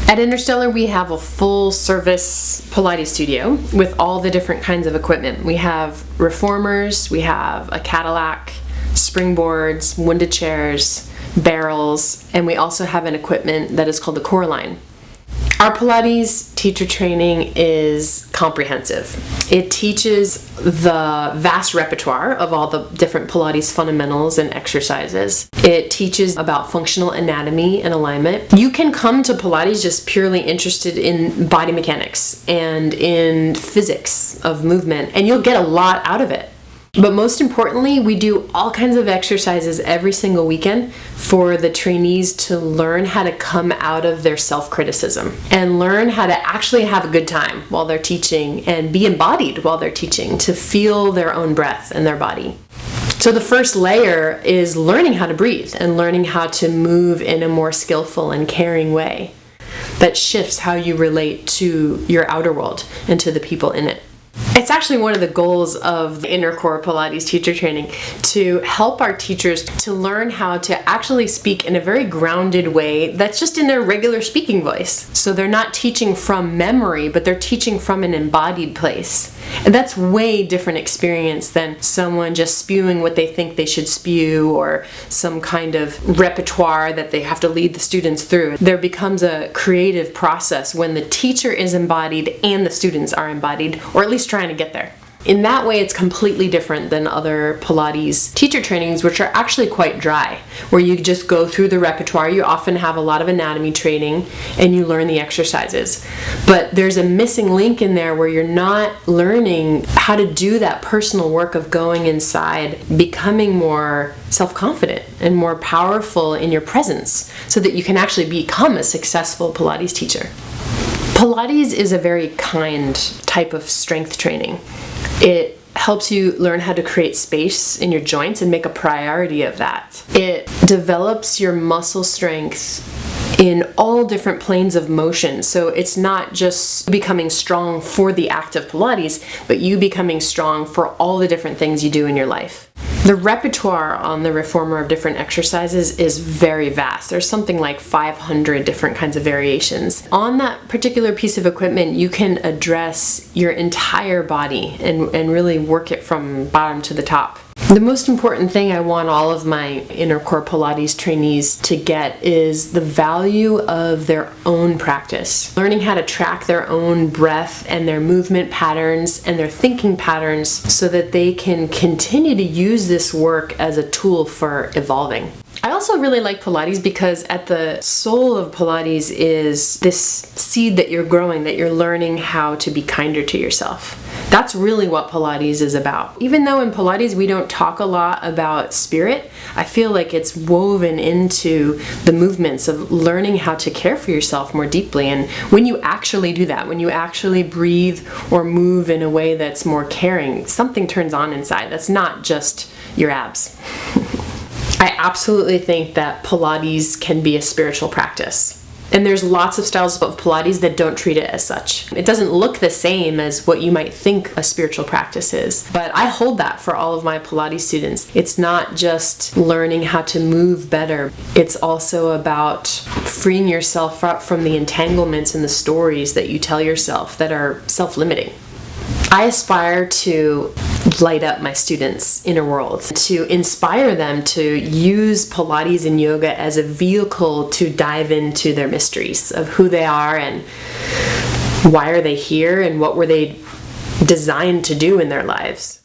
At Innerstellar, we have a full-service Pilates studio with all the different kinds of equipment. We have reformers, we have a Cadillac, springboards, wounded chairs, barrels, and we also have an equipment that is called the Core Line. Our Pilates teacher training is comprehensive. It teaches the vast repertoire of all the different Pilates fundamentals and exercises. It teaches about functional anatomy and alignment. You can come to Pilates just purely interested in body mechanics and in physics of movement, and you'll get a lot out of it. But most importantly, we do all kinds of exercises every single weekend for the trainees to learn how to come out of their self-criticism and learn how to actually have a good time while they're teaching and be embodied while they're teaching, to feel their own breath and their body. So the first layer is learning how to breathe and learning how to move in a more skillful and caring way that shifts how you relate to your outer world and to the people in it. It's actually one of the goals of the Innercore Pilates teacher training to help our teachers to learn how to actually speak in a very grounded way that's just in their regular speaking voice. So they're not teaching from memory, but they're teaching from an embodied place. And that's way different experience than someone just spewing what they think they should spew or some kind of repertoire that they have to lead the students through. There becomes a creative process when the teacher is embodied and the students are embodied, or at least trying to get there. In that way, it's completely different than other Pilates teacher trainings, which are actually quite dry, where you just go through the repertoire. You often have a lot of anatomy training and you learn the exercises. But there's a missing link in there where you're not learning how to do that personal work of going inside, becoming more self-confident and more powerful in your presence so that you can actually become a successful Pilates teacher. Pilates is a very kind type of strength training. It helps you learn how to create space in your joints and make a priority of that. It develops your muscle strength in all different planes of motion. So it's not just becoming strong for the act of Pilates, but you becoming strong for all the different things you do in your life. The repertoire on the reformer of different exercises is very vast. There's something like 500 different kinds of variations. On that particular piece of equipment, you can address your entire body and really work it from bottom to the top. The most important thing I want all of my Innercore Pilates trainees to get is the value of their own practice. Learning how to track their own breath and their movement patterns and their thinking patterns so that they can continue to use this work as a tool for evolving. I also really like Pilates because at the soul of Pilates is this seed that you're growing, that you're learning how to be kinder to yourself. That's really what Pilates is about. Even though in Pilates we don't talk a lot about spirit, I feel like it's woven into the movements of learning how to care for yourself more deeply. And when you actually do that, when you actually breathe or move in a way that's more caring, something turns on inside. That's not just your abs. I absolutely think that Pilates can be a spiritual practice. And there's lots of styles of Pilates that don't treat it as such. It doesn't look the same as what you might think a spiritual practice is. But I hold that for all of my Pilates students. It's not just learning how to move better. It's also about freeing yourself up from the entanglements and the stories that you tell yourself that are self-limiting. I aspire to light up my students' inner worlds, to inspire them to use Pilates and yoga as a vehicle to dive into their mysteries of who they are and why are they here and what were they designed to do in their lives.